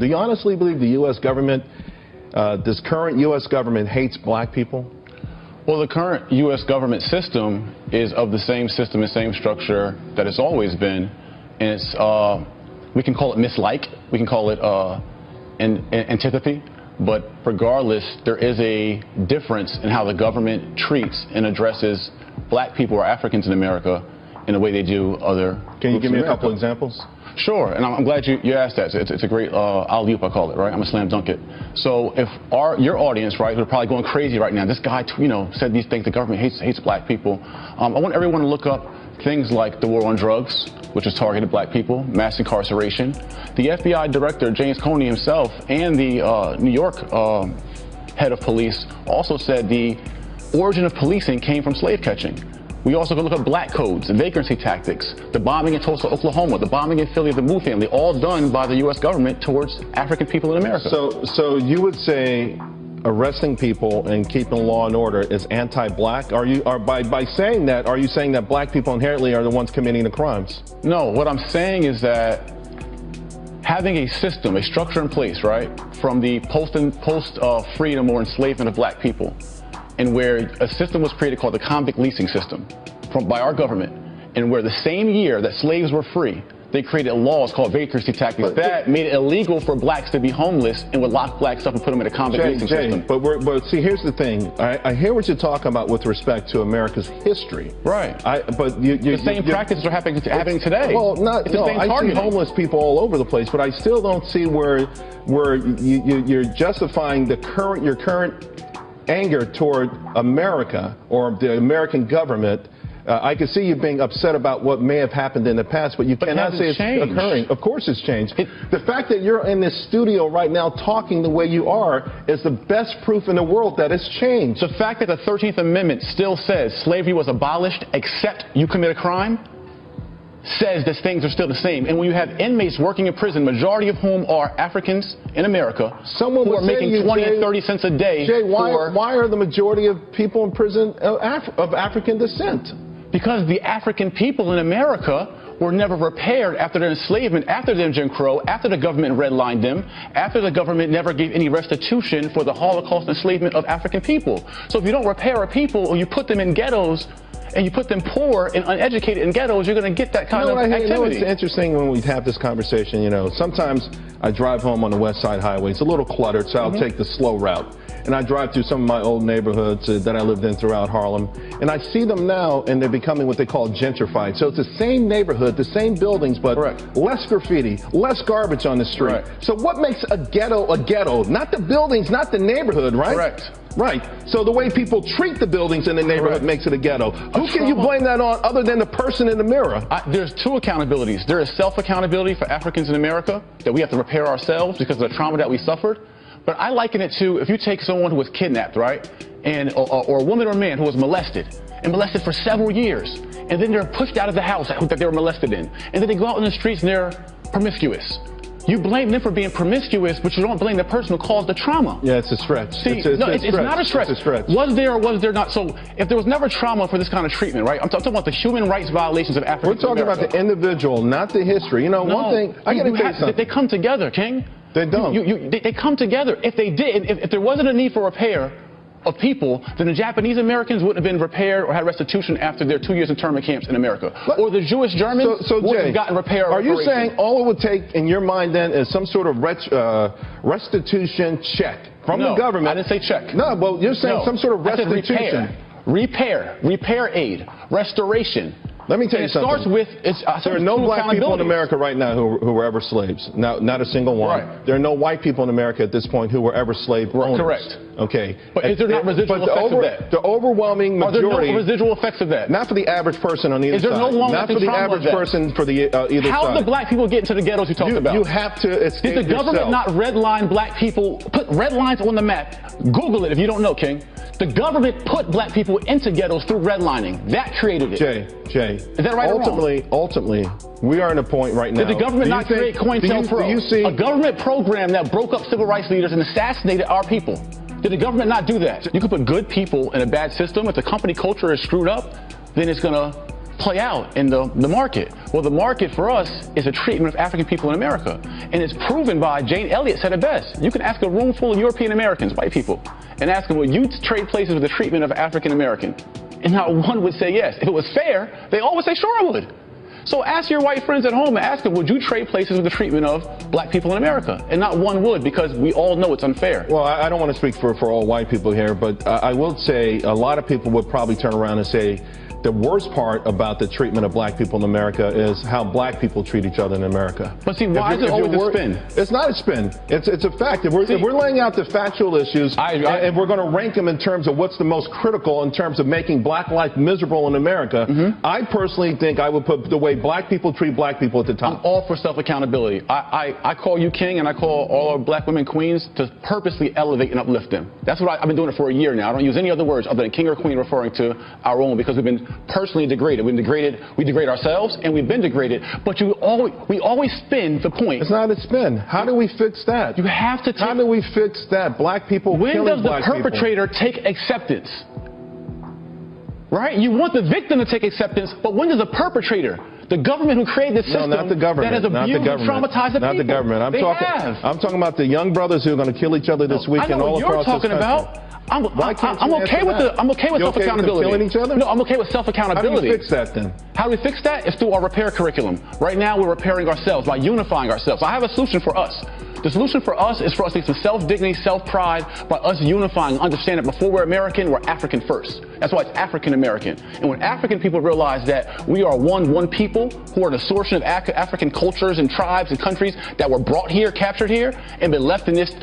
Do you honestly believe the U.S. government, this current U.S. government hates black people? Well, the current U.S. government system is of the same system and same structure that it's always been. And it's, we can call it mislike, we can call it antipathy. But regardless, there is a difference in how the government treats and addresses black people or Africans in America in the way they do other groups. Can you give me a couple examples? Sure, and I'm glad you asked that. It's a great alley-oop, I call it, right? I'm a slam dunk it. So if your audience, right, who are probably going crazy right now, this guy, said these things, the government hates black people. I want everyone to look up things like the war on drugs, which has targeted black people, mass incarceration. The FBI director, James Comey himself, and the New York head of police also said the origin of policing came from slave catching. We also can look at black codes, vagrancy tactics, the bombing in Tulsa, Oklahoma, the bombing in Philly of the Moo family, all done by the U.S. government towards African people in America. So you would say arresting people and keeping law and order is anti-black? By saying that, are you saying that black people inherently are the ones committing the crimes? No, what I'm saying is that having a system, a structure in place, right, from the post-freedom or enslavement of black people, and where a system was created called the convict leasing system by our government, and where the same year that slaves were free, they created laws called vagrancy tactics that made it illegal for blacks to be homeless and would lock blacks up and put them in a convict leasing system. But see, here's the thing. I hear what you're talking about with respect to America's history. Right. The same practices are happening today. Well, I see homeless people all over the place, but I still don't see where you're justifying your current anger toward America or the American government. I can see you being upset about what may have happened in the past, but you cannot say it's occurring. Of course it's changed. The fact that you're in this studio right now talking the way you are is the best proof in the world that it's changed. The fact that the 13th Amendment still says slavery was abolished except you commit a crime says that things are still the same. And when you have inmates working in prison, majority of whom are Africans in America, who are making 20 and 30 cents a day. Jay, why are the majority of people in prison of African descent? Because the African people in America were never repaired after their enslavement, after their Jim Crow, after the government redlined them, after the government never gave any restitution for the Holocaust enslavement of African people. So if you don't repair a people or you put them in ghettos, and you put them poor and uneducated in ghettos, you're going to get that kind of activity. You know, it's interesting when we have this conversation, sometimes I drive home on the West Side Highway. It's a little cluttered, so I'll take the slow route. And I drive through some of my old neighborhoods that I lived in throughout Harlem. And I see them now, and they're becoming what they call gentrified. So it's the same neighborhood, the same buildings, but less graffiti, less garbage on the street. So what makes a ghetto a ghetto? Not the buildings, not the neighborhood, right? Correct. Right. So the way people treat the buildings in the neighborhood makes it a ghetto. Who can you blame that on other than the person in the mirror? There's two accountabilities. There is self-accountability for Africans in America, that we have to repair ourselves because of the trauma that we suffered. But I liken it to if you take someone who was kidnapped, right, or a woman or a man who was molested for several years, and then they're pushed out of the house that they were molested in, and then they go out in the streets and they're promiscuous. You blame them for being promiscuous, but you don't blame the person who caused the trauma. Yeah, it's a stretch. See, it's not a stretch. It's a stretch. Was there or was there not? So if there was never trauma for this kind of treatment, right? I'm talking about the human rights violations of Africans. We're talking about the individual, not the history. One thing, I got to tell you something. They come together, King. They don't. They come together. If they did, if there wasn't a need for repair of people, then the Japanese Americans wouldn't have been repaired or had restitution after their 2 years internment camps in America. Or the Jewish Germans wouldn't have gotten repair. Are you saying all it would take in your mind then is some sort of restitution check from the government? I didn't say check. No, well, you're saying some sort of restitution. Repair aid, restoration. Let me tell you something. There are no black people in America right now who were ever slaves. Not a single one. Right. There are no white people in America at this point who were ever slave owners. Correct. Okay. But is there not residual effects of that? The overwhelming majority. Are there no residual effects of that? Not for the average person on either side. Is there no long-lasting trauma? Not for the average person for the either side. How did the black people get into the ghettos you talked about? You have to escape Did the government not redline black people, put red lines on the map? Google it if you don't know, King. The government put black people into ghettos through redlining. That created it. Jay. Is that right or wrong? Ultimately, we are in a point right now. Did the government not create COINTELPRO? A government program that broke up civil rights leaders and assassinated our people. Did the government not do that? You could put good people in a bad system. If the company culture is screwed up, then it's going to play out in the market? Well, the market for us is a treatment of African people in America. And it's proven by, Jane Elliott said it best. You can ask a room full of European Americans, white people, and ask them, would you trade places with the treatment of African American? And not one would say yes. If it was fair, they all would say, sure, I would. So ask your white friends at home and ask them, would you trade places with the treatment of black people in America? And not one would, because we all know it's unfair. Well, I don't want to speak for all white people here, but I will say a lot of people would probably turn around and say the worst part about the treatment of black people in America is how black people treat each other in America. But see, why is it always a spin? It's not a spin. It's a fact. If we're laying out the factual issues and we're going to rank them in terms of what's the most critical in terms of making black life miserable in America, I personally think I would put the way black people treat black people at the top. I'm all for self-accountability. I call you king, and I call all our black women queens to purposely elevate and uplift them. That's what I've been doing it for a year now. I don't use any other words other than king or queen referring to our own, because we've been personally degraded. We degrade ourselves, and we've been degraded. But we always spin the point. It's not a spin. How do we fix that? You have to. How do we fix that? Black people killing black people. When does the perpetrator take acceptance? Right? You want the victim to take acceptance, but when does the perpetrator, the government who created the system, not the government, that has abused and traumatized the people? Not the government. I'm talking about the young brothers who are going to kill each other this weekend all across this country. I know what you're talking about. I'm okay with self-accountability. Killing each other? No, I'm okay with self-accountability. How do we fix that then? How do we fix that? It's through our repair curriculum. Right now, we're repairing ourselves by unifying ourselves. I have a solution for us. The solution for us is for us to get some self-dignity, self-pride by us unifying, understanding that before we're American, we're African first. That's why it's African American. And when African people realize that we are one people who are the source of African cultures and tribes and countries that were brought here, captured here, and been left in this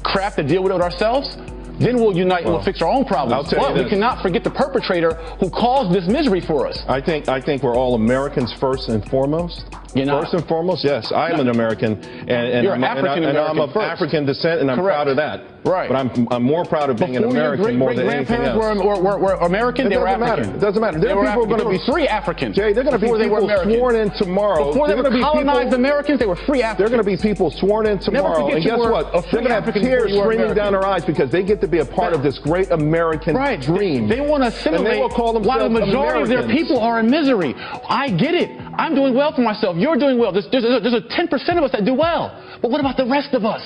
crap to deal with it ourselves, then we'll unite and we'll fix our own problems. But we cannot forget the perpetrator who caused this misery for us. I think we're all Americans first and foremost. First and foremost, yes. I am an American, and I'm of African descent, and I'm proud of that. Right. But I'm more proud of being an American more than anything else. Were American, they were African. It doesn't matter. There are people going to be free Africans. Jay, they're going to be people sworn in tomorrow. Before they were colonized Americans, they were free Africans. They're going to be people sworn in tomorrow, and guess what? They're going to have tears streaming down their eyes because they get to be a part of this great American dream. They want to assimilate while the majority of their people are in misery. I get it. I'm doing well for myself. You're doing well. There's a 10% of us that do well. But what about the rest of us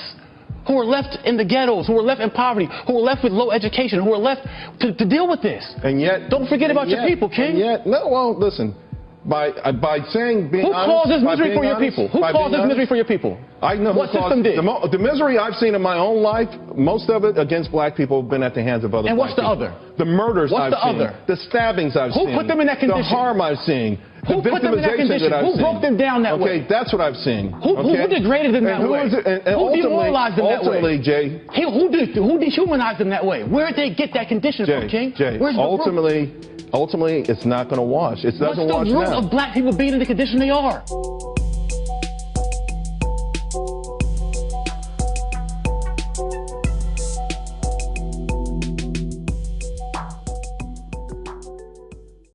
who are left in the ghettos, who are left in poverty, who are left with low education, who are left to deal with this? And yet, don't forget about your people, King. And yet, listen. By saying being honest, who caused this misery for your people? Who caused this misery for your people? I know what system did. The misery I've seen in my own life, most of it against black people, have been at the hands of other. And what's the other? The murders I've seen. The stabbings I've seen. Who put them in that condition? The harm I've seen. Who put them in that condition? Who broke them down that way? Okay, that's what I've seen. Who degraded them that way? Who demoralized them that way? Ultimately, Jay. Who dehumanized them that way? Where did they get that condition from, King? Jay, ultimately, it's not going to wash. It doesn't wash now. What's the root of black people being in the condition they are?